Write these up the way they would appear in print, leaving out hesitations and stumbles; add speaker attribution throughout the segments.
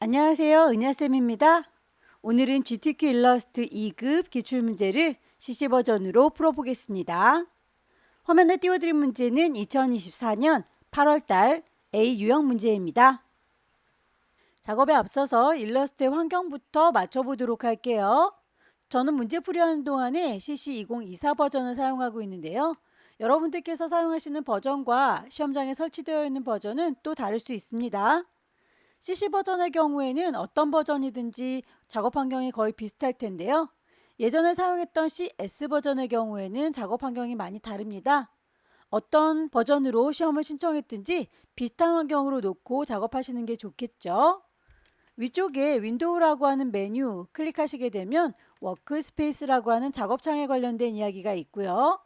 Speaker 1: 안녕하세요. 은하쌤입니다. 오늘은 GTQ 일러스트 2급 기출문제를 CC 버전으로 풀어보겠습니다. 화면에 띄워드린 문제는 2024년 8월달 A 유형 문제입니다. 작업에 앞서서 일러스트의 환경부터 맞춰보도록 할게요. 저는 문제 풀이하는 동안에 CC 2024 버전을 사용하고 있는데요. 여러분들께서 사용하시는 버전과 시험장에 설치되어 있는 버전은 또 다를 수 있습니다. CC 버전의 경우에는 어떤 버전이든지 작업 환경이 거의 비슷할 텐데요. 예전에 사용했던 CS 버전의 경우에는 작업 환경이 많이 다릅니다. 어떤 버전으로 시험을 신청했든지 비슷한 환경으로 놓고 작업하시는 게 좋겠죠. 위쪽에 윈도우라고 하는 메뉴 클릭하시게 되면 워크스페이스라고 하는 작업창에 관련된 이야기가 있고요.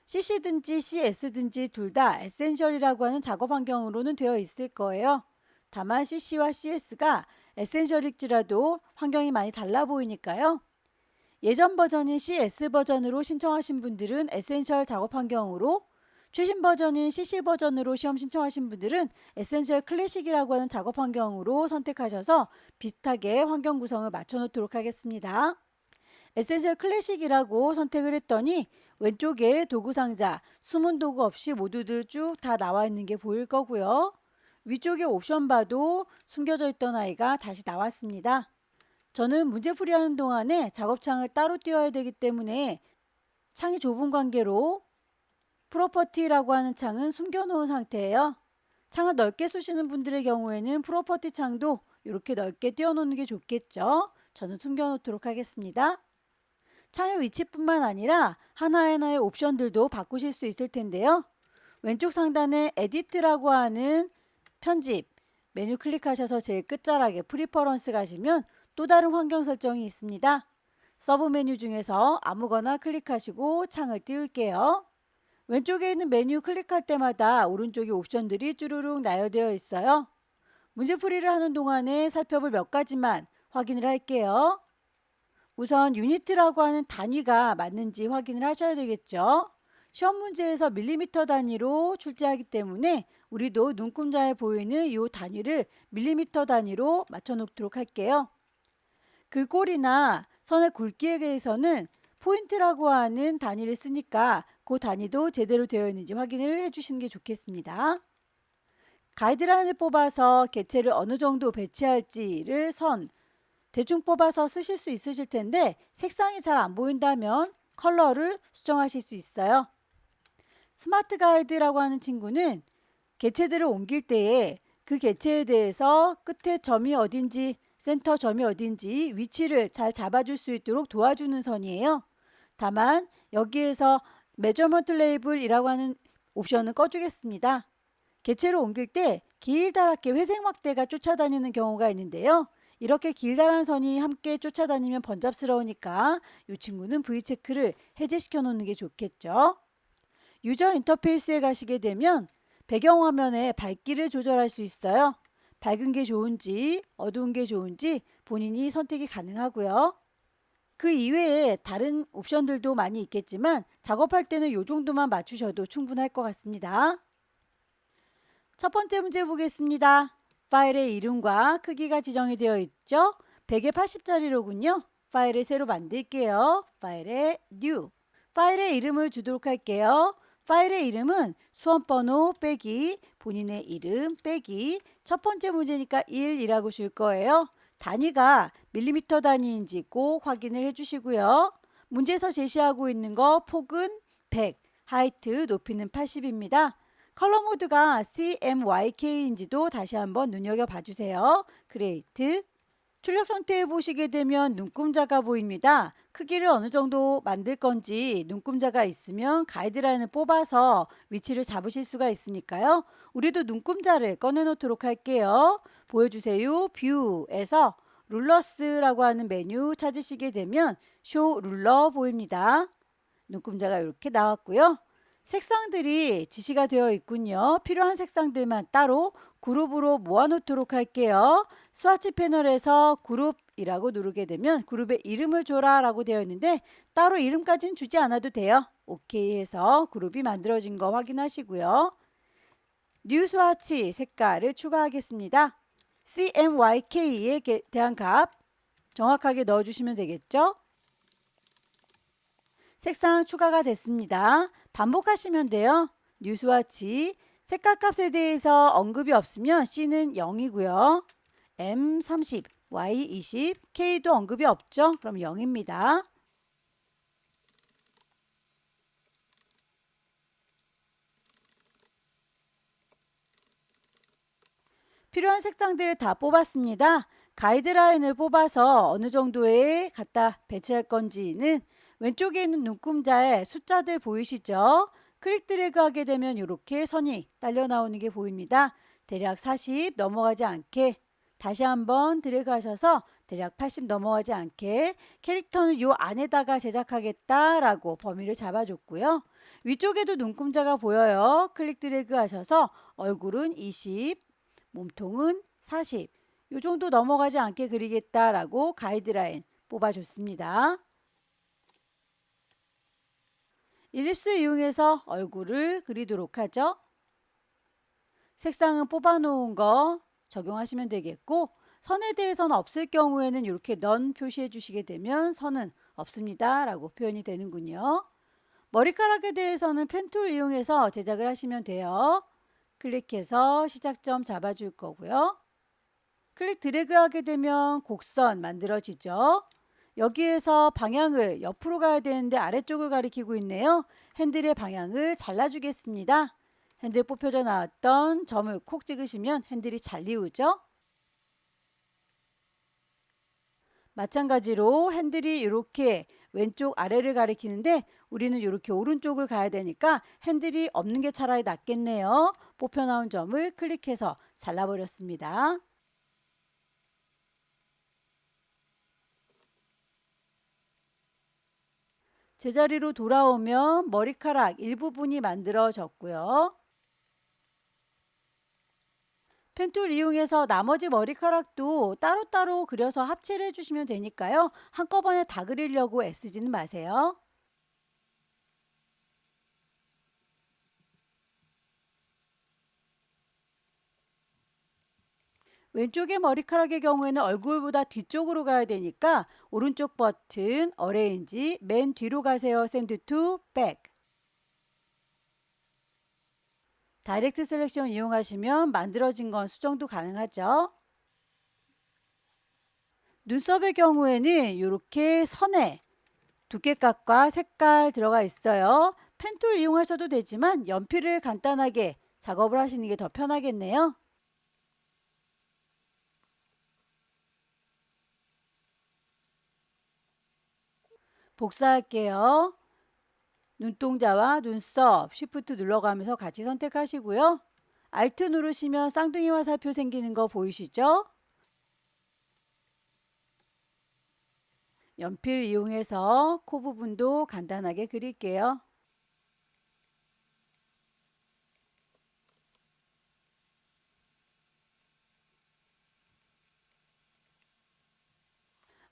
Speaker 1: CC든지 CS든지 둘 다 에센셜이라고 하는 작업 환경으로는 되어 있을 거예요. 다만 CC와 CS가 에센셜일지라도 환경이 많이 달라 보이니까요. 예전 버전인 CS 버전으로 신청하신 분들은 에센셜 작업 환경으로, 최신 버전인 CC 버전으로 시험 신청하신 분들은 에센셜 클래식이라고 하는 작업 환경으로 선택하셔서 비슷하게 환경 구성을 맞춰 놓도록 하겠습니다. 에센셜 클래식이라고 선택을 했더니 왼쪽에 도구 상자, 숨은 도구 없이 모두들 쭉 다 나와 있는 게 보일 거고요. 위쪽에 옵션 바도 숨겨져 있던 아이가 다시 나왔습니다. 저는 문제 풀이하는 동안에 작업창을 따로 띄워야 되기 때문에 창이 좁은 관계로 프로퍼티라고 하는 창은 숨겨놓은 상태예요. 창을 넓게 쓰시는 분들의 경우에는 프로퍼티 창도 이렇게 넓게 띄워놓는 게 좋겠죠. 저는 숨겨놓도록 하겠습니다. 창의 위치뿐만 아니라 하나하나의 옵션들도 바꾸실 수 있을 텐데요. 왼쪽 상단에 에디트라고 하는 편집 메뉴 클릭하셔서 제일 끝자락에 프리퍼런스 가시면 또 다른 환경 설정이 있습니다. 서브 메뉴 중에서 아무거나 클릭하시고 창을 띄울게요. 왼쪽에 있는 메뉴 클릭할 때마다 오른쪽에 옵션들이 쭈루룩 나열되어 있어요. 문제풀이를 하는 동안에 살펴볼 몇 가지만 확인을 할게요. 우선 유니트라고 하는 단위가 맞는지 확인을 하셔야 되겠죠. 시험 문제에서 밀리미터 단위로 출제하기 때문에 우리도 눈금자에 보이는 이 단위를 밀리미터 단위로 맞춰 놓도록 할게요. 글꼴이나 선의 굵기에 대해서는 포인트라고 하는 단위를 쓰니까 그 단위도 제대로 되어 있는지 확인을 해주시는 게 좋겠습니다. 가이드라인을 뽑아서 개체를 어느 정도 배치할지를 대충 뽑아서 쓰실 수 있으실 텐데 색상이 잘 안 보인다면 컬러를 수정하실 수 있어요. 스마트 가이드라고 하는 친구는 개체들을 옮길 때에 그 개체에 대해서 끝에 점이 어딘지 센터 점이 어딘지 위치를 잘 잡아줄 수 있도록 도와주는 선이에요. 다만 여기에서 메저먼트 레이블이라고 하는 옵션은 꺼주겠습니다. 개체를 옮길 때 길다랗게 회색 막대가 쫓아다니는 경우가 있는데요. 이렇게 길다란 선이 함께 쫓아다니면 번잡스러우니까 이 친구는 V체크를 해제시켜 놓는 게 좋겠죠. 유저 인터페이스에 가시게 되면 배경화면에 밝기를 조절할 수 있어요. 밝은 게 좋은지 어두운 게 좋은지 본인이 선택이 가능하고요. 그 이외에 다른 옵션들도 많이 있겠지만 작업할 때는 이 정도만 맞추셔도 충분할 것 같습니다. 첫 번째 문제 보겠습니다. 파일의 이름과 크기가 지정이 되어 있죠. 100에 80짜리로군요. 파일을 새로 만들게요. 파일에 New. 파일의 이름을 주도록 할게요. 파일의 이름은 수험번호 빼기 본인의 이름 빼기 첫 번째 문제니까 1이라고 줄 거예요. 단위가 밀리미터 단위인지 꼭 확인을 해주시고요. 문제에서 제시하고 있는 거 폭은 100, 하이트 높이는 80입니다. 컬러 모드가 CMYK인지도 다시 한번 눈여겨봐 주세요. 그레이트. 출력 상태에 보시게 되면 눈금자가 보입니다. 크기를 어느 정도 만들 건지 눈금자가 있으면 가이드라인을 뽑아서 위치를 잡으실 수가 있으니까요. 우리도 눈금자를 꺼내 놓도록 할게요. 보여주세요. 뷰에서 룰러스라고 하는 메뉴 찾으시게 되면 쇼 룰러 보입니다. 눈금자가 이렇게 나왔고요. 색상들이 지시가 되어 있군요. 필요한 색상들만 따로 그룹으로 모아놓도록 할게요. 스와치 패널에서 그룹이라고 누르게 되면 그룹에 이름을 줘라 라고 되어 있는데 따로 이름까지는 주지 않아도 돼요. 오케이 해서 그룹이 만들어진 거 확인하시고요. 뉴 스와치 색깔을 추가하겠습니다. CMYK에 대한 값 정확하게 넣어주시면 되겠죠? 색상 추가가 됐습니다. 반복하시면 돼요. 뉴 스와치 색깔 값에 대해서 언급이 없으면 C는 0이고요. M30, Y20, K도 언급이 없죠? 그럼 0입니다. 필요한 색상들을 다 뽑았습니다. 가이드라인을 뽑아서 어느 정도에 갖다 배치할 건지는 왼쪽에 있는 눈금자에 숫자들 보이시죠? 클릭 드래그 하게 되면 이렇게 선이 딸려 나오는 게 보입니다. 대략 40 넘어가지 않게 다시 한번 드래그 하셔서 대략 80 넘어가지 않게 캐릭터는 요 안에다가 제작하겠다라고 범위를 잡아줬고요. 위쪽에도 눈금자가 보여요. 클릭 드래그 하셔서 얼굴은 20, 몸통은 40, 요 정도 넘어가지 않게 그리겠다라고 가이드라인 뽑아줬습니다. 일립스 이용해서 얼굴을 그리도록 하죠. 색상은 뽑아놓은 거 적용하시면 되겠고 선에 대해서는 없을 경우에는 이렇게 넌 표시해 주시게 되면 선은 없습니다 라고 표현이 되는군요. 머리카락에 대해서는 펜툴 이용해서 제작을 하시면 돼요. 클릭해서 시작점 잡아줄 거고요. 클릭 드래그 하게 되면 곡선 만들어지죠. 여기에서 방향을 옆으로 가야 되는데 아래쪽을 가리키고 있네요. 핸들의 방향을 잘라주겠습니다. 핸들 뽑혀져 나왔던 점을 콕 찍으시면 핸들이 잘리우죠. 마찬가지로 핸들이 이렇게 왼쪽 아래를 가리키는데 우리는 이렇게 오른쪽을 가야 되니까 핸들이 없는 게 차라리 낫겠네요. 뽑혀 나온 점을 클릭해서 잘라버렸습니다. 제자리로 돌아오면 머리카락 일부분이 만들어졌고요. 펜툴 이용해서 나머지 머리카락도 따로따로 그려서 합체를 해주시면 되니까요. 한꺼번에 다 그리려고 애쓰지는 마세요. 왼쪽의 머리카락의 경우에는 얼굴보다 뒤쪽으로 가야 되니까 오른쪽 버튼 어레인지 맨 뒤로 가세요. 샌드 투 백. 다이렉트 셀렉션 이용하시면 만들어진 건 수정도 가능하죠. 눈썹의 경우에는 이렇게 선에 두께값과 색깔 들어가 있어요. 펜툴 이용하셔도 되지만 연필을 간단하게 작업을 하시는 게 더 편하겠네요. 복사할게요. 눈동자와 눈썹 쉬프트 눌러가면서 같이 선택하시고요. 알트 누르시면 쌍둥이 화살표 생기는 거 보이시죠? 연필 이용해서 코 부분도 간단하게 그릴게요.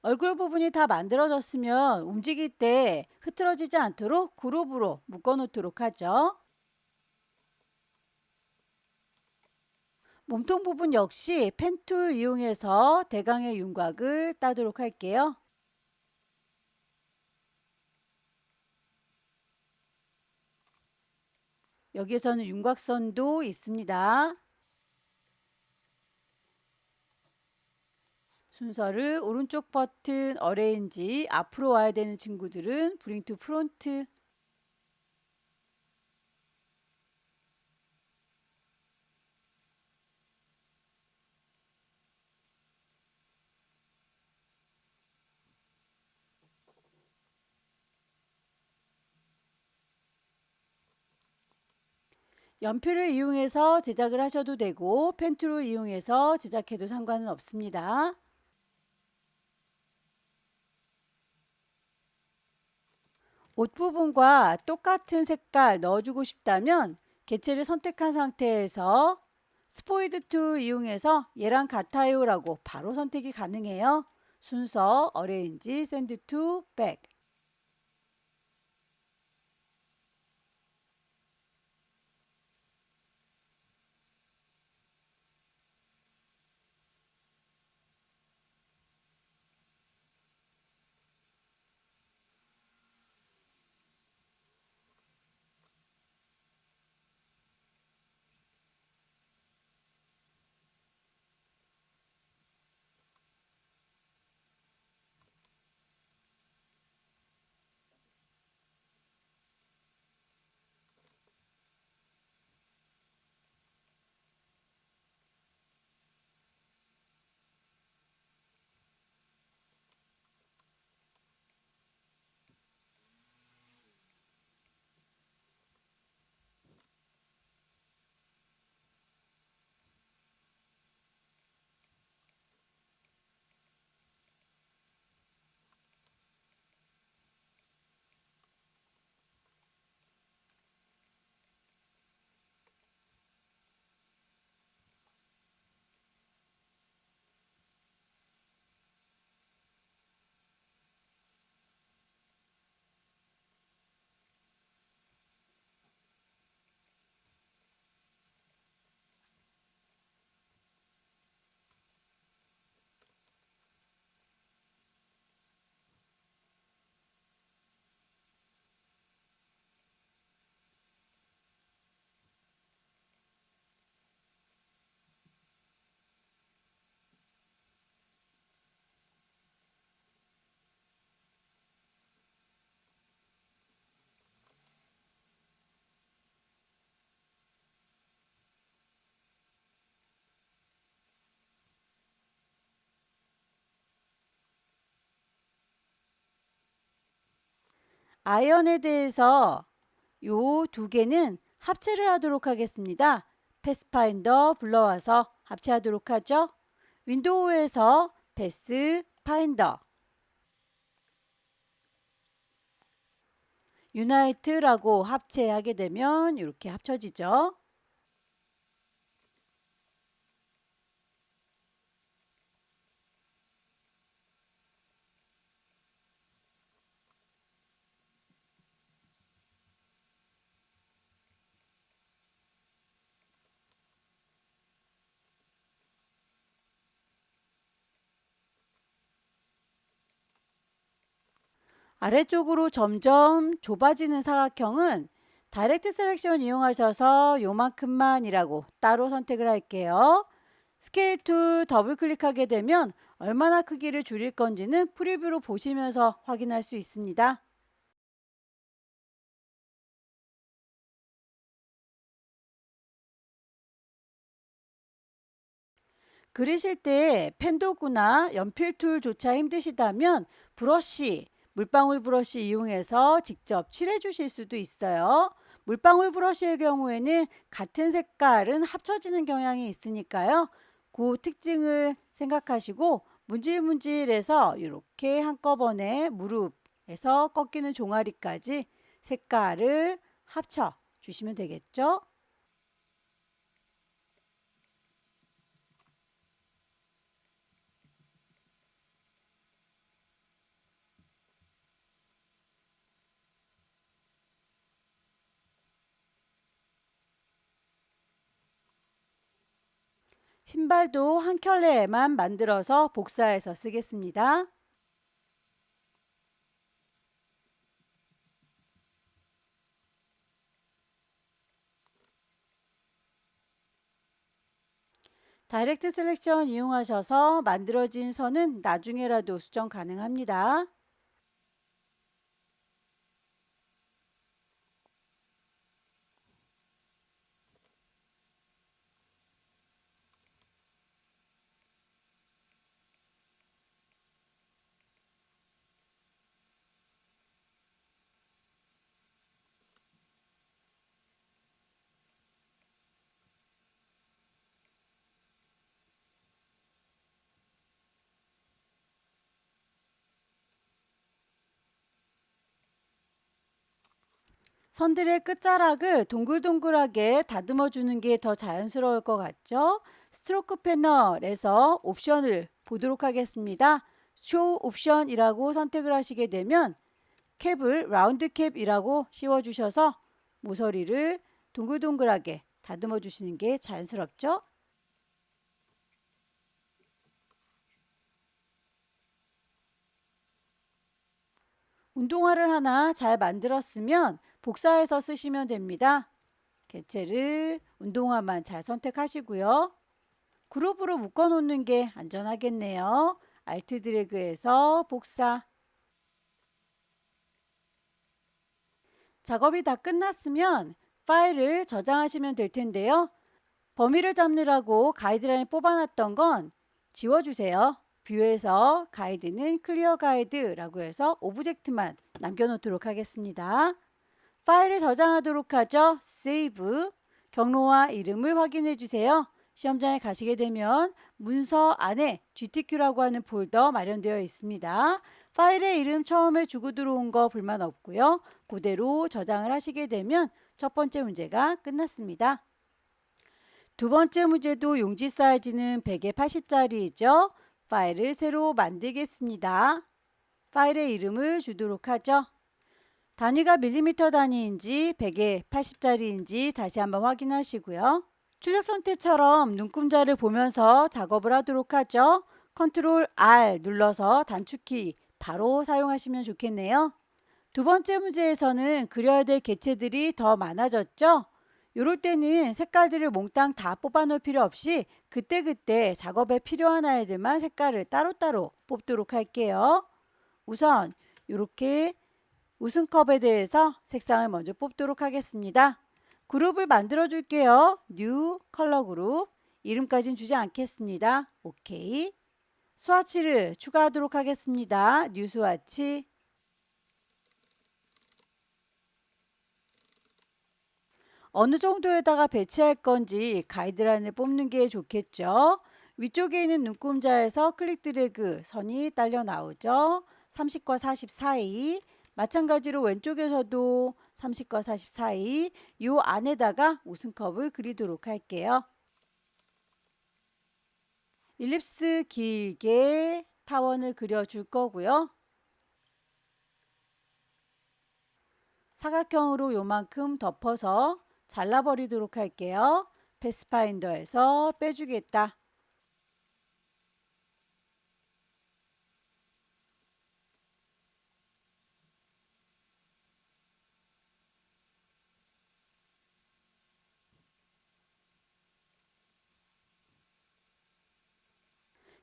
Speaker 1: 얼굴 부분이 다 만들어졌으면 움직일 때 흐트러지지 않도록 그룹으로 묶어 놓도록 하죠. 몸통 부분 역시 펜툴 이용해서 대강의 윤곽을 따도록 할게요. 여기에서는 윤곽선도 있습니다. 순서를 오른쪽 버튼 어레인지 앞으로 와야 되는 친구들은 브링 투 프론트. 연필을 이용해서 제작을 하셔도 되고 펜툴을 이용해서 제작해도 상관은 없습니다. 옷 부분과 똑같은 색깔 넣어주고 싶다면 개체를 선택한 상태에서 스포이드 툴 이용해서 얘랑 같아요 라고 바로 선택이 가능해요. 순서 어레인지 샌드 투 백. 아이언에 대해서 요 두 개는 합체를 하도록 하겠습니다. 패스파인더 불러와서 합체하도록 하죠. 윈도우에서 패스파인더 유나이트라고 합체하게 되면 이렇게 합쳐지죠. 아래쪽으로 점점 좁아지는 사각형은 다이렉트 셀렉션 이용하셔서 요만큼만이라고 따로 선택을 할게요. 스케일 툴 더블 클릭하게 되면 얼마나 크기를 줄일 건지는 프리뷰로 보시면서 확인할 수 있습니다. 그리실 때 펜 도구나 연필 툴조차 힘드시다면 브러쉬, 물방울 브러쉬 이용해서 직접 칠해 주실 수도 있어요. 물방울 브러쉬의 경우에는 같은 색깔은 합쳐지는 경향이 있으니까요. 그 특징을 생각하시고 문질문질해서 이렇게 한꺼번에 무릎에서 꺾이는 종아리까지 색깔을 합쳐 주시면 되겠죠. 신발도 한 켤레만 만들어서 복사해서 쓰겠습니다. 다이렉트 셀렉션 이용하셔서 만들어진 선은 나중에라도 수정 가능합니다. 선들의 끝자락을 동글동글하게 다듬어 주는 게 더 자연스러울 것 같죠? 스트로크 패널에서 옵션을 보도록 하겠습니다. 쇼 옵션이라고 선택을 하시게 되면 캡을 라운드 캡이라고 씌워 주셔서 모서리를 동글동글하게 다듬어 주시는 게 자연스럽죠? 운동화를 하나 잘 만들었으면 복사해서 쓰시면 됩니다. 개체를 운동화만 잘 선택하시고요. 그룹으로 묶어 놓는 게 안전하겠네요. 알트 드래그해서 복사. 작업이 다 끝났으면 파일을 저장하시면 될 텐데요. 범위를 잡느라고 가이드라인 뽑아놨던 건 지워주세요. 뷰에서 가이드는 클리어 가이드라고 해서 오브젝트만 남겨놓도록 하겠습니다. 파일을 저장하도록 하죠. 세이브. 경로와 이름을 확인해 주세요. 시험장에 가시게 되면 문서 안에 GTQ라고 하는 폴더 마련되어 있습니다. 파일의 이름 처음에 주고 들어온 거 불만 없고요. 그대로 저장을 하시게 되면 첫 번째 문제가 끝났습니다. 두 번째 문제도 용지 사이즈는 100에 80짜리이죠. 파일을 새로 만들겠습니다. 파일의 이름을 주도록 하죠. 단위가 밀리미터 단위인지 100에 80짜리인지 다시 한번 확인하시고요. 출력 형태처럼 눈금자를 보면서 작업을 하도록 하죠. 컨트롤 R 눌러서 단축키 바로 사용하시면 좋겠네요. 두 번째 문제에서는 그려야 될 개체들이 더 많아졌죠. 이럴 때는 색깔들을 몽땅 다 뽑아 놓을 필요 없이 그때그때 작업에 필요한 아이들만 색깔을 따로따로 뽑도록 할게요. 우선 이렇게 웃음컵에 대해서 색상을 먼저 뽑도록 하겠습니다. 그룹을 만들어 줄게요. 뉴 컬러 그룹. 이름까지는 주지 않겠습니다. 오케이. 스와치를 추가하도록 하겠습니다. 뉴 스와치. 어느 정도에다가 배치할 건지 가이드라인을 뽑는 게 좋겠죠. 위쪽에 있는 눈금자에서 클릭 드래그 선이 딸려 나오죠. 30과 40 사이. 마찬가지로 왼쪽에서도 30과 40 사이 이 안에다가 웃음컵을 그리도록 할게요. 일립스 길게 타원을 그려줄 거고요. 사각형으로 요만큼 덮어서 잘라버리도록 할게요. 패스파인더에서 빼주겠다.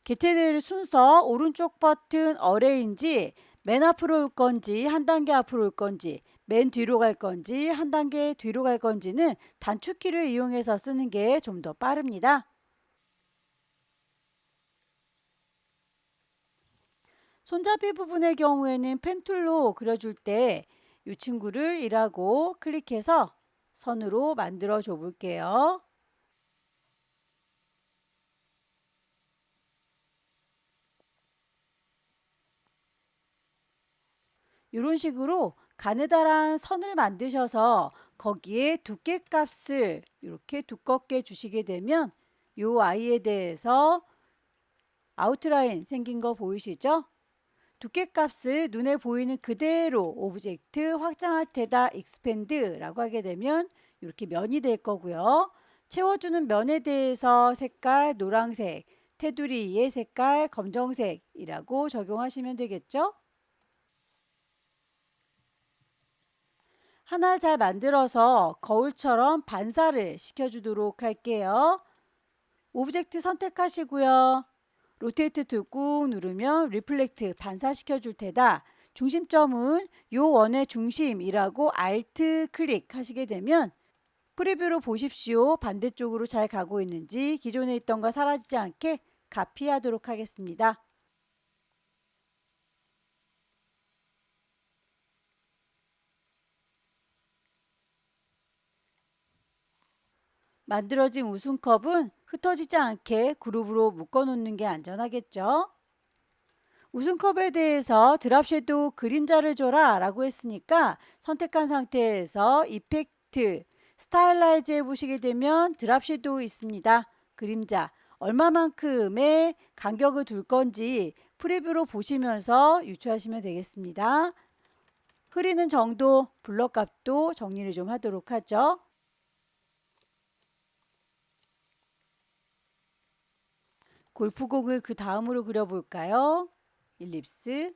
Speaker 1: 개체될 순서 오른쪽 버튼 어레인지 맨 앞으로 올 건지 한 단계 앞으로 올 건지 맨 뒤로 갈 건지 한 단계 뒤로 갈 건지는 단축키를 이용해서 쓰는 게 좀 더 빠릅니다. 손잡이 부분의 경우에는 펜툴로 그려줄 때 이 친구를 1하고 클릭해서 선으로 만들어 줘 볼게요. 이런 식으로 가느다란 선을 만드셔서 거기에 두께 값을 이렇게 두껍게 주시게 되면 이 아이에 대해서 아웃라인 생긴 거 보이시죠? 두께 값을 눈에 보이는 그대로 오브젝트 확장할 테다 익스펜드라고 하게 되면 이렇게 면이 될 거고요. 채워주는 면에 대해서 색깔 노란색, 테두리의 색깔 검정색이라고 적용하시면 되겠죠? 하나 잘 만들어서 거울처럼 반사를 시켜주도록 할게요. 오브젝트 선택하시고요. 로테이트 툴 꾹 누르면 리플렉트 반사시켜 줄 테다. 중심점은 요 원의 중심이라고 알트 클릭하시게 되면 프리뷰로 보십시오. 반대쪽으로 잘 가고 있는지 기존에 있던 거 사라지지 않게 가피하도록 하겠습니다. 만들어진 웃음컵은 흩어지지 않게 그룹으로 묶어 놓는 게 안전하겠죠. 웃음컵에 대해서 드랍 섀도우 그림자를 줘라 라고 했으니까 선택한 상태에서 이펙트 스타일라이즈 해 보시게 되면 드랍 섀도우 있습니다. 그림자 얼마만큼의 간격을 둘 건지 프리뷰로 보시면서 유추하시면 되겠습니다. 흐리는 정도 블럭 값도 정리를 좀 하도록 하죠. 골프공을 그 다음으로 그려볼까요? 일립스.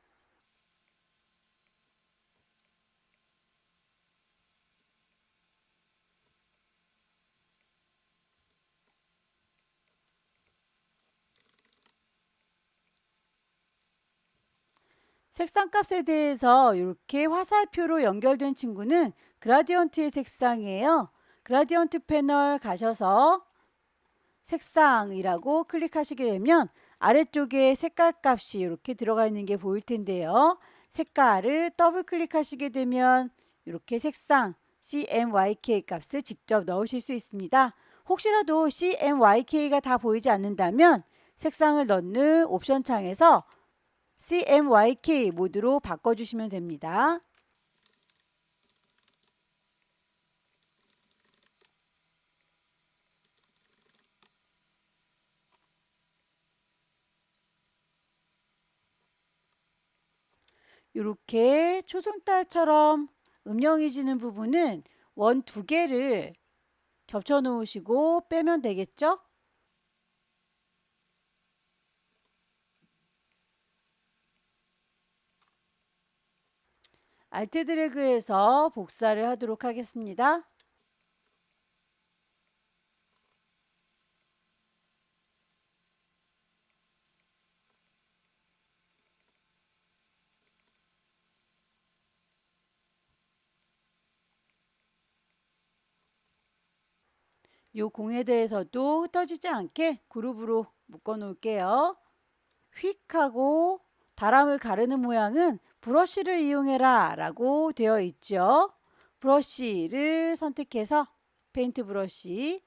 Speaker 1: 색상값에 대해서 이렇게 화살표로 연결된 친구는 그라디언트의 색상이에요. 그라디언트 패널 가셔서 색상이라고 클릭하시게 되면 아래쪽에 색깔 값이 이렇게 들어가 있는 게 보일 텐데요. 색깔을 더블 클릭하시게 되면 이렇게 색상 CMYK 값을 직접 넣으실 수 있습니다. 혹시라도 CMYK가 다 보이지 않는다면 색상을 넣는 옵션 창에서 CMYK 모드로 바꿔주시면 됩니다. 이렇게 초승달처럼 음영해지는 부분은 원 두 개를 겹쳐 놓으시고 빼면 되겠죠? 알트 드래그해서 복사를 하도록 하겠습니다. 이 공에 대해서도 흩어지지 않게 그룹으로 묶어 놓을게요. 휙 하고 바람을 가르는 모양은 브러쉬를 이용해라 라고 되어 있죠. 브러쉬를 선택해서 페인트 브러쉬.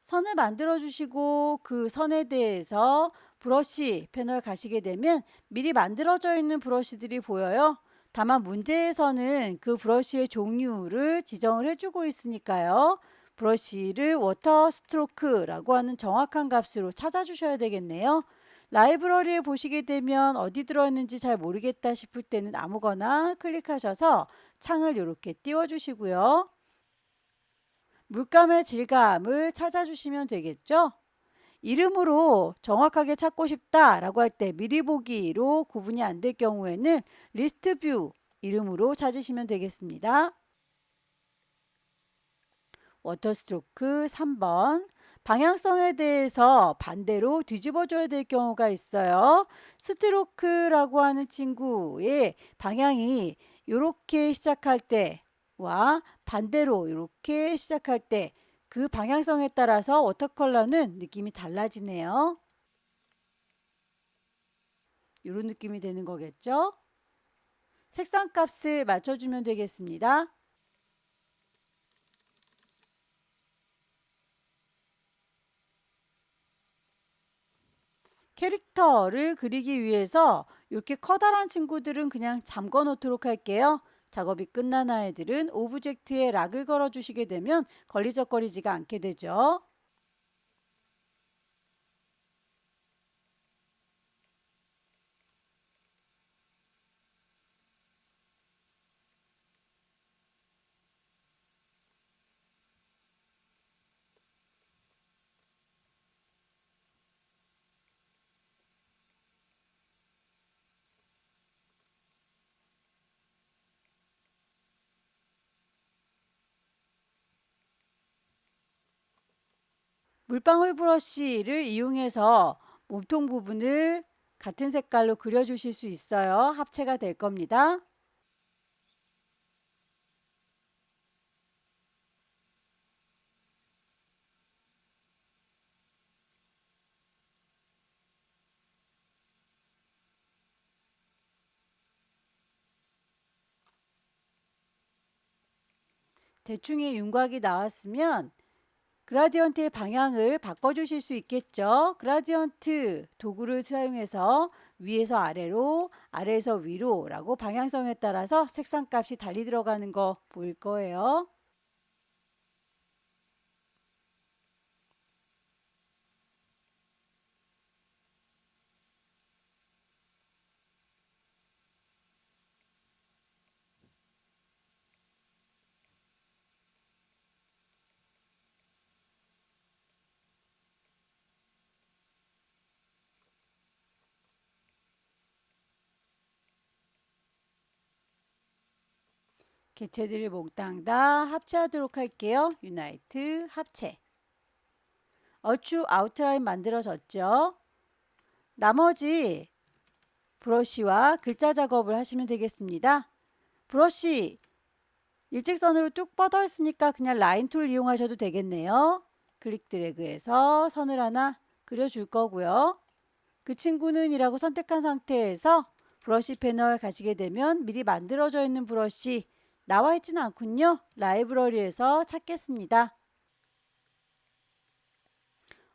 Speaker 1: 선을 만들어 주시고 그 선에 대해서 브러쉬 패널 가시게 되면 미리 만들어져 있는 브러쉬들이 보여요. 다만 문제에서는 그 브러쉬의 종류를 지정을 해주고 있으니까요. 브러쉬를 워터 스트로크라고 하는 정확한 값으로 찾아주셔야 되겠네요. 라이브러리에 보시게 되면 어디 들어있는지 잘 모르겠다 싶을 때는 아무거나 클릭하셔서 창을 이렇게 띄워주시고요. 물감의 질감을 찾아주시면 되겠죠. 이름으로 정확하게 찾고 싶다라고 할 때 미리 보기로 구분이 안 될 경우에는 리스트 뷰 이름으로 찾으시면 되겠습니다. 워터스트로크 3번. 방향성에 대해서 반대로 뒤집어줘야 될 경우가 있어요. 스트로크라고 하는 친구의 방향이 이렇게 시작할 때와 반대로 이렇게 시작할 때 그 방향성에 따라서 워터컬러는 느낌이 달라지네요. 이런 느낌이 되는 거겠죠? 색상 값을 맞춰주면 되겠습니다. 캐릭터를 그리기 위해서 이렇게 커다란 친구들은 그냥 잠궈 놓도록 할게요. 작업이 끝난 아이들은 오브젝트에 락을 걸어 주시게 되면 걸리적거리지가 않게 되죠. 물방울 브러쉬를 이용해서 몸통 부분을 같은 색깔로 그려주실 수 있어요. 합체가 될 겁니다. 대충의 윤곽이 나왔으면 그라디언트의 방향을 바꿔주실 수 있겠죠. 그라디언트 도구를 사용해서 위에서 아래로, 아래에서 위로 라고 방향성에 따라서 색상 값이 달리 들어가는 거 보일 거예요. 개체들을 몽땅 다 합체하도록 할게요. 유나이트 합체. 얼추 아웃라인 만들어졌죠. 나머지 브러쉬와 글자 작업을 하시면 되겠습니다. 브러쉬 일직선으로 뚝 뻗어 있으니까 그냥 라인 툴 이용하셔도 되겠네요. 클릭 드래그해서 선을 하나 그려줄 거고요. 그 친구는 이라고 선택한 상태에서 브러쉬 패널 가시게 되면 미리 만들어져 있는 브러쉬 나와 있지는 않군요. 라이브러리에서 찾겠습니다.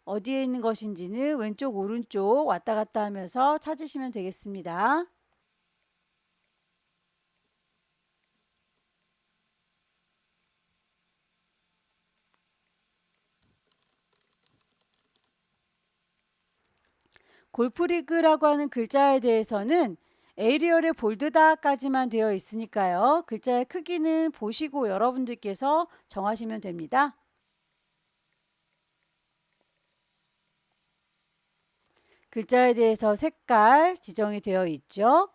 Speaker 1: 어디에 있는 것인지는 왼쪽 오른쪽 왔다 갔다 하면서 찾으시면 되겠습니다. 골프리그라고 하는 글자에 대해서는 에이리얼의 볼드다까지만 되어 있으니까요. 글자의 크기는 보시고 여러분들께서 정하시면 됩니다. 글자에 대해서 색깔 지정이 되어 있죠.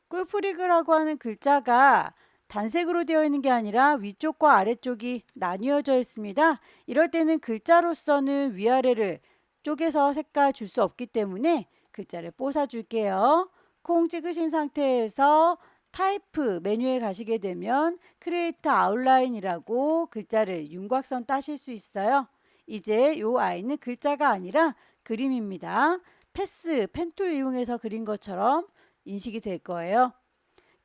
Speaker 1: 골프리그라고 하는 글자가 단색으로 되어 있는 게 아니라 위쪽과 아래쪽이 나뉘어져 있습니다. 이럴 때는 글자로서는 위아래를 쪼개서 색깔 줄 수 없기 때문에 글자를 뽀사 줄게요. 콩 찍으신 상태에서 타입 메뉴에 가시게 되면 크리에이트 아웃라인이라고 글자를 윤곽선 따실 수 있어요. 이제 이 아이는 글자가 아니라 그림입니다. 펜툴 이용해서 그린 것처럼 인식이 될 거예요.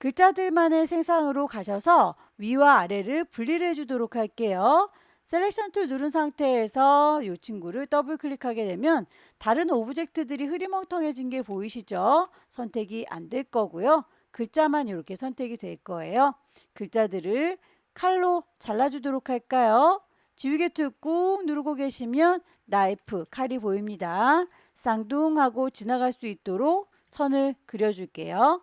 Speaker 1: 글자들만의 생상으로 가셔서 위와 아래를 분리를 해주도록 할게요. 셀렉션 툴 누른 상태에서 이 친구를 더블 클릭하게 되면 다른 오브젝트들이 흐리멍텅해진 게 보이시죠? 선택이 안 될 거고요. 글자만 이렇게 선택이 될 거예요. 글자들을 칼로 잘라주도록 할까요? 지우개 툴 꾹 누르고 계시면 나이프, 칼이 보입니다. 쌍둥하고 지나갈 수 있도록 선을 그려줄게요.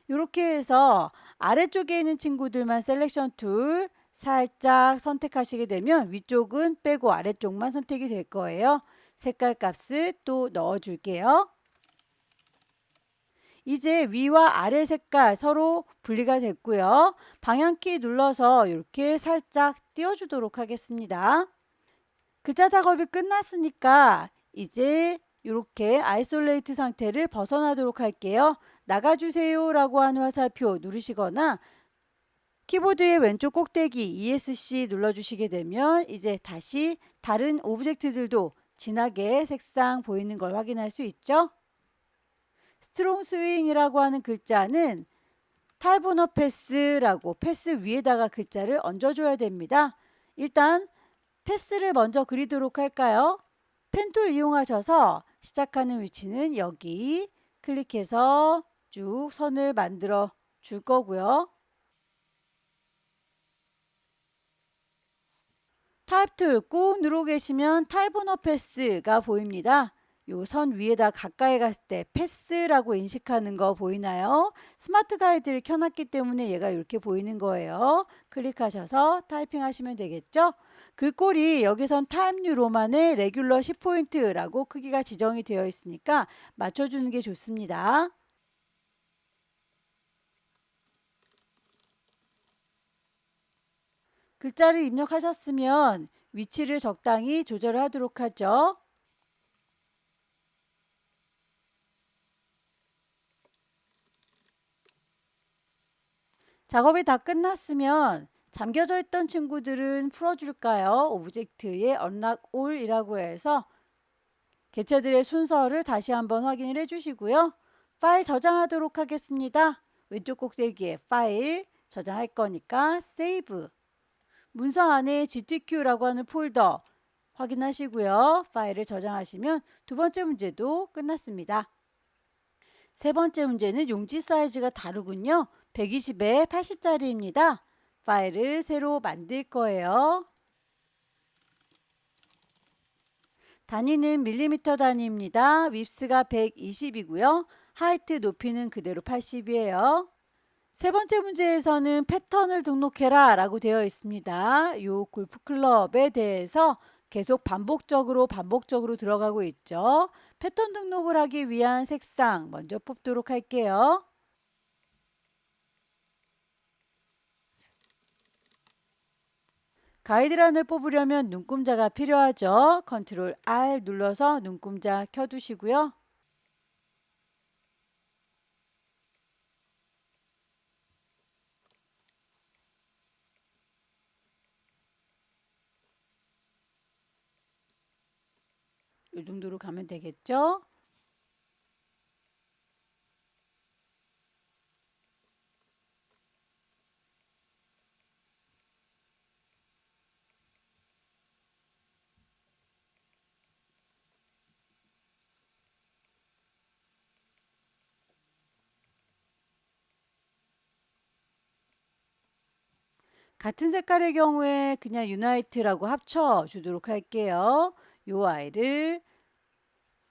Speaker 1: 이렇게 해서 아래쪽에 있는 친구들만 셀렉션 툴 살짝 선택하시게 되면 위쪽은 빼고 아래쪽만 선택이 될 거예요. 색깔 값을 또 넣어 줄게요. 이제 위와 아래 색깔 서로 분리가 됐고요. 방향키 눌러서 이렇게 살짝 띄워주도록 하겠습니다. 글자 작업이 끝났으니까 이제 이렇게 아이솔레이트 상태를 벗어나도록 할게요. 나가주세요 라고 하는 화살표 누르시거나 키보드의 왼쪽 꼭대기 ESC 눌러주시게 되면 이제 다시 다른 오브젝트들도 진하게 색상 보이는 걸 확인할 수 있죠. 스트롱 스윙이라고 하는 글자는 타입 오너 패스라고 패스 위에다가 글자를 얹어줘야 됩니다. 일단 패스를 먼저 그리도록 할까요? 펜툴 이용하셔서 시작하는 위치는 여기 클릭해서 쭉 선을 만들어 줄 거고요. 타입 툴 꾹 누르고 계시면 타입 오너 패스가 보입니다. 요 선 위에다 가까이 갔을 때 패스라고 인식하는 거 보이나요? 스마트 가이드를 켜놨기 때문에 얘가 이렇게 보이는 거예요. 클릭하셔서 타이핑 하시면 되겠죠? 글꼴이 여기선 타임 뉴 로만의 레귤러 10포인트라고 크기가 지정이 되어 있으니까 맞춰주는 게 좋습니다. 글자를 입력하셨으면 위치를 적당히 조절하도록 하죠. 작업이 다 끝났으면 잠겨져 있던 친구들은 풀어줄까요? 오브젝트의 Unlock All이라고 해서 개체들의 순서를 다시 한번 확인을 해주시고요. 파일 저장하도록 하겠습니다. 왼쪽 꼭대기에 파일 저장할 거니까 세이브. 문서 안에 GTQ라고 하는 폴더 확인하시고요. 파일을 저장하시면 두 번째 문제도 끝났습니다. 세 번째 문제는 용지 사이즈가 다르군요. 120에 80짜리입니다. 파일을 새로 만들 거예요. 단위는 밀리미터 단위입니다. 윕스가 120이고요. 하이트 높이는 그대로 80이에요. 세 번째 문제에서는 패턴을 등록해라 라고 되어 있습니다. 이 골프클럽에 대해서 계속 반복적으로 들어가고 있죠. 패턴 등록을 하기 위한 색상 먼저 뽑도록 할게요. 가이드란을 뽑으려면 눈금자가 필요하죠. 컨트롤 R 눌러서 눈금자 켜두시고요. 이 정도로 가면 되겠죠. 같은 색깔의 경우에 그냥 유나이트라고 합쳐 주도록 할게요. 요 아이를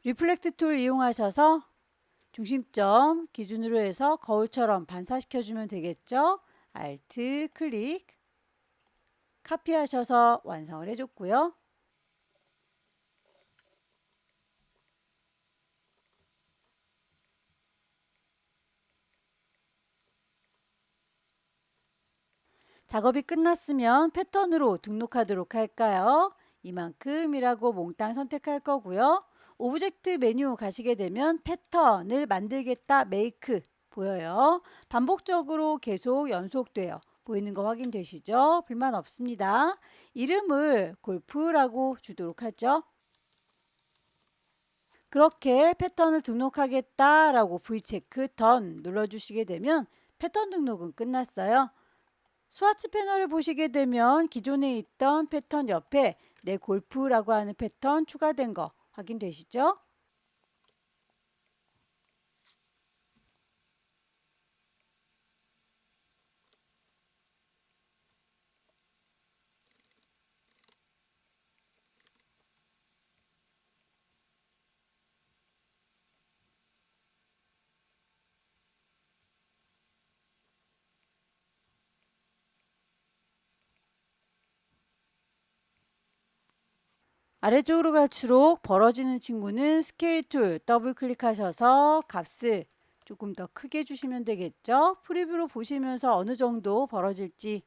Speaker 1: 리플렉트 툴 이용하셔서 중심점 기준으로 해서 거울처럼 반사시켜 주면 되겠죠. Alt 클릭 카피하셔서 완성을 해줬고요. 작업이 끝났으면 패턴으로 등록하도록 할까요? 이만큼이라고 몽땅 선택할 거고요. 오브젝트 메뉴 가시게 되면 패턴을 만들겠다 메이크 보여요. 반복적으로 계속 연속돼요. 보이는 거 확인되시죠? 불만 없습니다. 이름을 골프라고 주도록 하죠. 그렇게 패턴을 등록하겠다라고 V체크 던 눌러주시게 되면 패턴 등록은 끝났어요. 스와치 패널을 보시게 되면 기존에 있던 패턴 옆에 내 골프라고 하는 패턴 추가된 거 확인되시죠? 아래쪽으로 갈수록 벌어지는 친구는 스케일 툴 더블 클릭하셔서 값을 조금 더 크게 주시면 되겠죠. 프리뷰로 보시면서 어느 정도 벌어질지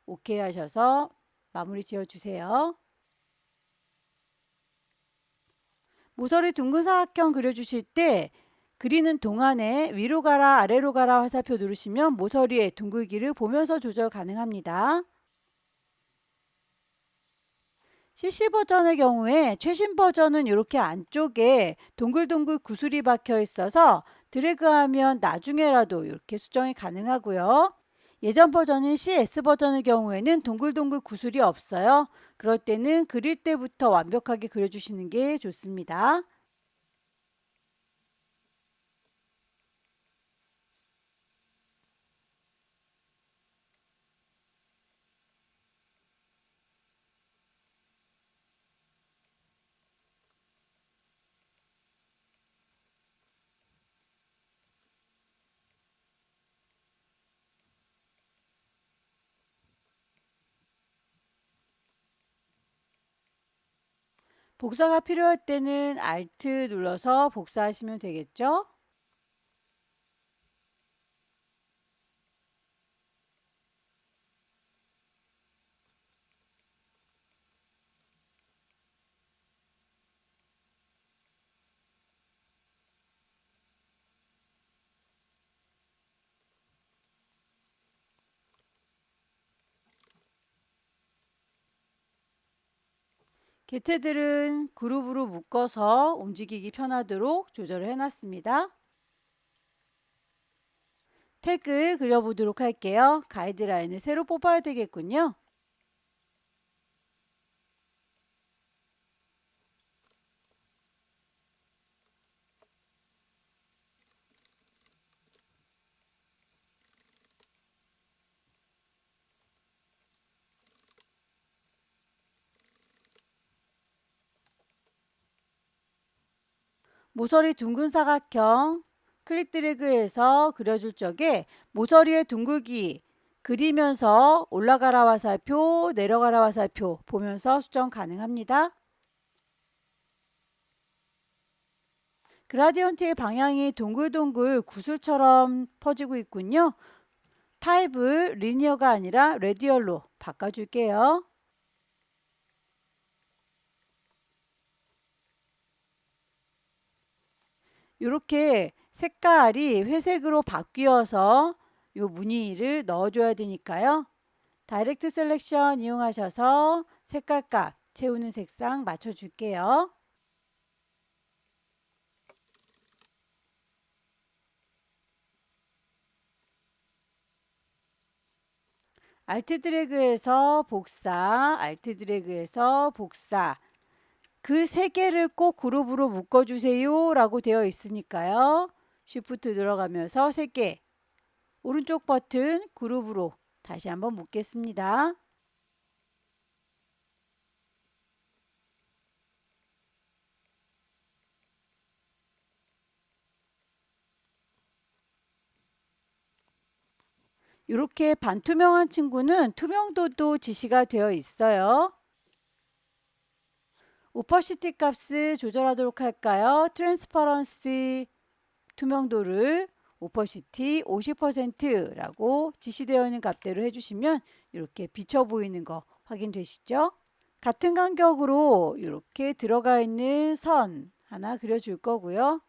Speaker 1: 오케이 하셔서 마무리 지어 주세요. 모서리 둥근 사각형 그려주실 때 그리는 동안에 위로 가라 아래로 가라 화살표 누르시면 모서리의 둥글기를 보면서 조절 가능합니다. CC 버전의 경우에 최신 버전은 이렇게 안쪽에 동글동글 구슬이 박혀 있어서 드래그하면 나중에라도 이렇게 수정이 가능하고요. 예전 버전인 CS 버전의 경우에는 동글동글 구슬이 없어요. 그럴 때는 그릴 때부터 완벽하게 그려주시는 게 좋습니다. 복사가 필요할 때는 Alt 눌러서 복사하시면 되겠죠? 개체들은 그룹으로 묶어서 움직이기 편하도록 조절을 해놨습니다. 태그 그려보도록 할게요. 가이드라인을 새로 뽑아야 되겠군요. 모서리 둥근 사각형 클릭 드래그해서 그려줄 적에 모서리의 둥글기 그리면서 올라가라 화살표, 내려가라 화살표 보면서 수정 가능합니다. 그라디언트의 방향이 동글동글 구슬처럼 퍼지고 있군요. 타입을 리니어가 아니라 레디얼로 바꿔줄게요. 이렇게 색깔이 회색으로 바뀌어서 이 무늬를 넣어줘야 되니까요. 다이렉트 셀렉션 이용하셔서 색깔값 채우는 색상 맞춰줄게요. 알트 드래그해서 복사, 알트 드래그해서 복사. 그 세 개를 꼭 그룹으로 묶어주세요 라고 되어 있으니까요. 쉬프트 들어가면서 세 개. 오른쪽 버튼 그룹으로 다시 한번 묶겠습니다. 이렇게 반투명한 친구는 투명도도 지시가 되어 있어요. 오퍼시티 값을 조절하도록 할까요? 트랜스퍼런시 투명도를 오퍼시티 50%라고 지시되어 있는 값대로 해주시면 이렇게 비쳐 보이는 거 확인되시죠? 같은 간격으로 이렇게 들어가 있는 선 하나 그려줄 거고요.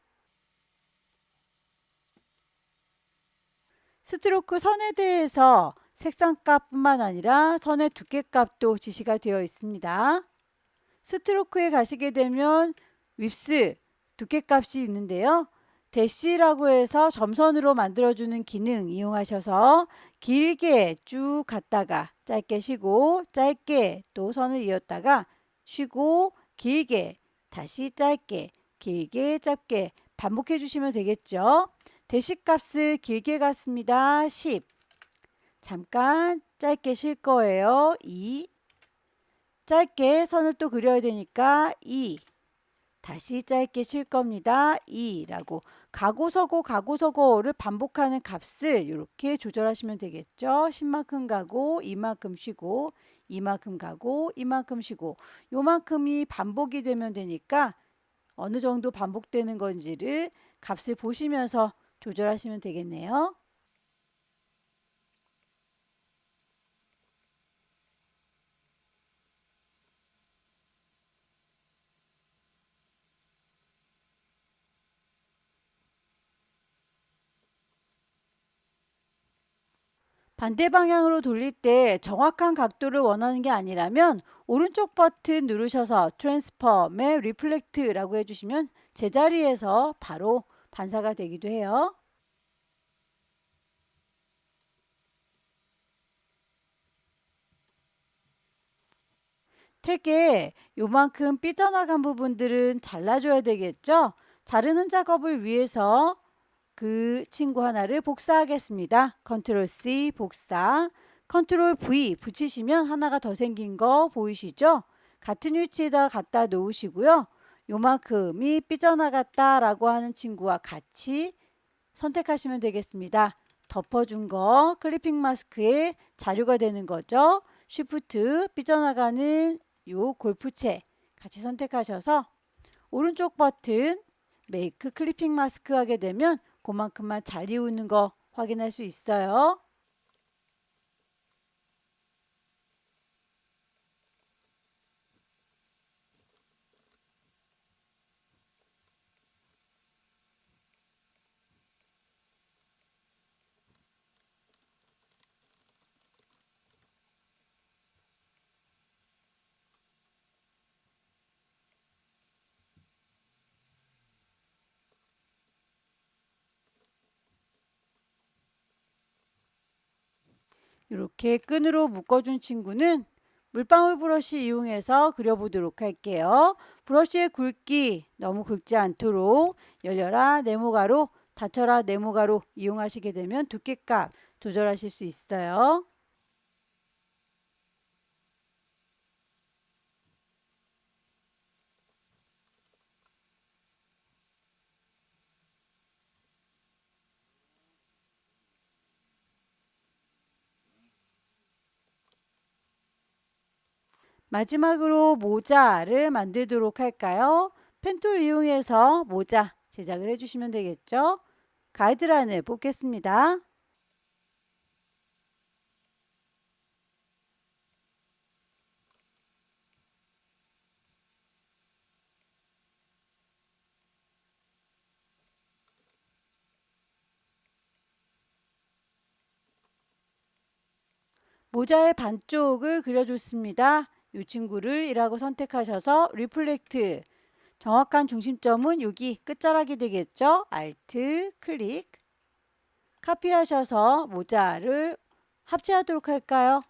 Speaker 1: 스트로크 선에 대해서 색상값뿐만 아니라 선의 두께값도 지시가 되어 있습니다. 스트로크에 가시게 되면 윕스 두께값이 있는데요. 대시라고 해서 점선으로 만들어주는 기능 이용하셔서 길게 쭉 갔다가 짧게 쉬고 짧게 또 선을 이었다가 쉬고 길게 다시 짧게 길게 짧게 반복해 주시면 되겠죠. 대시값을 길게 갔습니다. 10. 잠깐 짧게 쉴 거예요. 2. 짧게 선을 또 그려야 되니까 2. 다시 짧게 쉴 겁니다. 2라고 가고 서고를 반복하는 값을 이렇게 조절하시면 되겠죠. 10만큼 가고 이만큼 쉬고 이만큼 가고 이만큼 쉬고 요만큼이 반복이 되면 되니까 어느 정도 반복되는 건지를 값을 보시면서 조절하시면 되겠네요. 반대 방향으로 돌릴 때 정확한 각도를 원하는 게 아니라면 오른쪽 버튼 누르셔서 트랜스폼에 리플렉트라고 해주시면 제자리에서 바로 반사가 되기도 해요. 택에 요만큼 삐져나간 부분들은 잘라줘야 되겠죠? 자르는 작업을 위해서 그 친구 하나를 복사하겠습니다. 컨트롤 C 복사, 컨트롤 V 붙이시면 하나가 더 생긴 거 보이시죠? 같은 위치에다 갖다 놓으시고요. 요만큼이 삐져나갔다라고 하는 친구와 같이 선택하시면 되겠습니다. 덮어준 거 클리핑 마스크에 자료가 되는 거죠. 쉬프트 삐져나가는 요 골프채 같이 선택하셔서 오른쪽 버튼 메이크 클리핑 마스크 하게 되면 그만큼만 잘 이우는 거 확인할 수 있어요. 이렇게 끈으로 묶어준 친구는 물방울 브러쉬 이용해서 그려보도록 할게요. 브러쉬의 굵기 너무 굵지 않도록 열려라 네모가로 닫혀라 네모가로 이용하시게 되면 두께값 조절하실 수 있어요. 마지막으로 모자를 만들도록 할까요? 펜툴 이용해서 모자 제작을 해주시면 되겠죠. 가이드라인을 뽑겠습니다. 모자의 반쪽을 그려줬습니다. 이 친구를 1라고 선택하셔서 리플렉트 정확한 중심점은 여기 끝자락이 되겠죠. 알트 클릭 카피하셔서 모자를 합체하도록 할까요?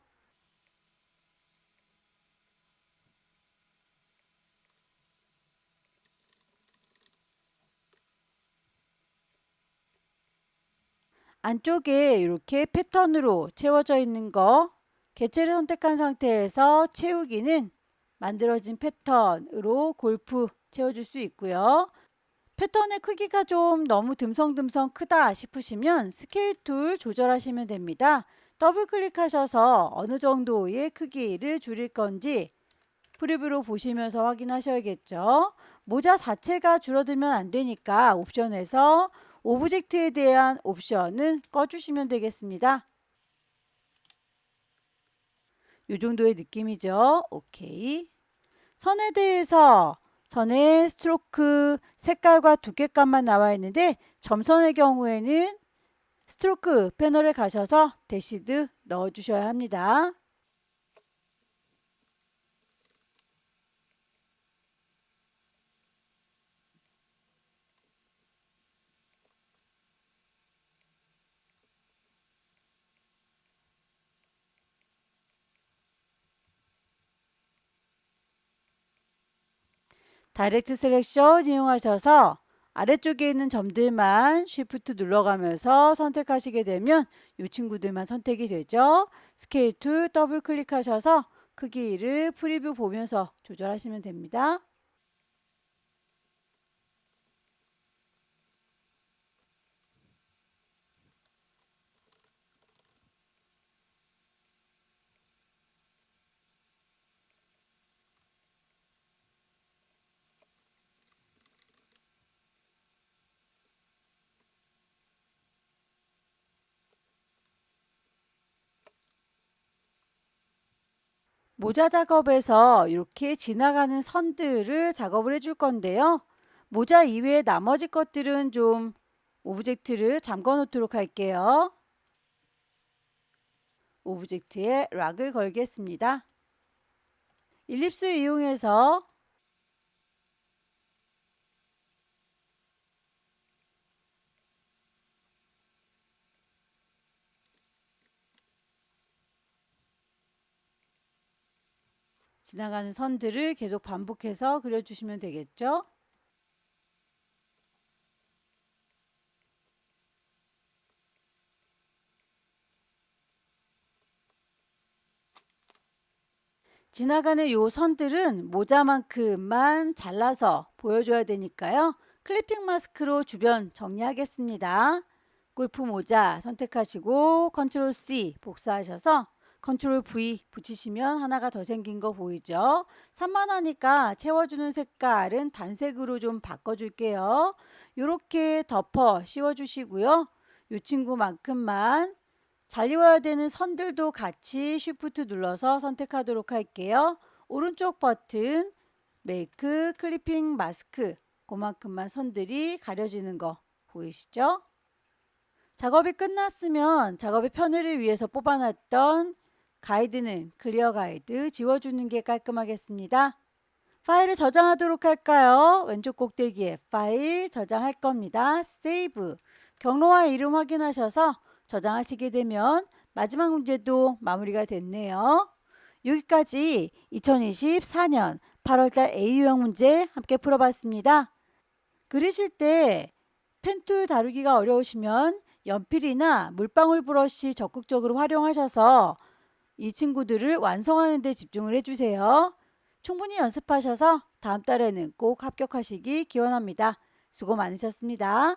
Speaker 1: 안쪽에 이렇게 패턴으로 채워져 있는 거 개체를 선택한 상태에서 채우기는 만들어진 패턴으로 골프 채워줄 수 있고요. 패턴의 크기가 좀 너무 듬성듬성 크다 싶으시면 스케일 툴 조절하시면 됩니다. 더블 클릭하셔서 어느 정도의 크기를 줄일 건지 프리뷰로 보시면서 확인하셔야겠죠. 모자 자체가 줄어들면 안 되니까 옵션에서 오브젝트에 대한 옵션은 꺼주시면 되겠습니다. 이 정도의 느낌이죠. 오케이. 선에 대해서 선의 스트로크 색깔과 두께감만 나와 있는데 점선의 경우에는 스트로크 패널에 가셔서 대시드 넣어 주셔야 합니다. 다이렉트 셀렉션 이용하셔서 아래쪽에 있는 점들만 쉬프트 눌러가면서 선택하시게 되면 이 친구들만 선택이 되죠. 스케일 툴 더블 클릭하셔서 크기를 프리뷰 보면서 조절하시면 됩니다. 모자 작업에서 이렇게 지나가는 선들을 작업을 해줄 건데요. 모자 이외의 나머지 것들은 좀 오브젝트를 잠궈 놓도록 할게요. 오브젝트에 락을 걸겠습니다. 일립스 이용해서 지나가는 선들을 계속 반복해서 그려주시면 되겠죠. 지나가는 요 선들은 모자만큼만 잘라서 보여줘야 되니까요. 클리핑 마스크로 주변 정리하겠습니다. 골프 모자 선택하시고 컨트롤 C 복사하셔서 컨트롤 V 붙이시면 하나가 더 생긴 거 보이죠? 산만하니까 채워주는 색깔은 단색으로 좀 바꿔줄게요. 이렇게 덮어 씌워주시고요. 이 친구만큼만 잘 입어야 되는 선들도 같이 쉬프트 눌러서 선택하도록 할게요. 오른쪽 버튼 메이크 클리핑 마스크 그만큼만 선들이 가려지는 거 보이시죠? 작업이 끝났으면 작업의 편의를 위해서 뽑아놨던 가이드는 클리어 가이드 지워주는 게 깔끔하겠습니다. 파일을 저장하도록 할까요? 왼쪽 꼭대기에 파일 저장할 겁니다. 세이브 경로와 이름 확인하셔서 저장하시게 되면 마지막 문제도 마무리가 됐네요. 여기까지 2024년 8월달 A유형 문제 함께 풀어봤습니다. 그리실 때 펜툴 다루기가 어려우시면 연필이나 물방울 브러쉬 적극적으로 활용하셔서 이 친구들을 완성하는 데 집중을 해주세요. 충분히 연습하셔서 다음 달에는 꼭 합격하시기 기원합니다. 수고 많으셨습니다.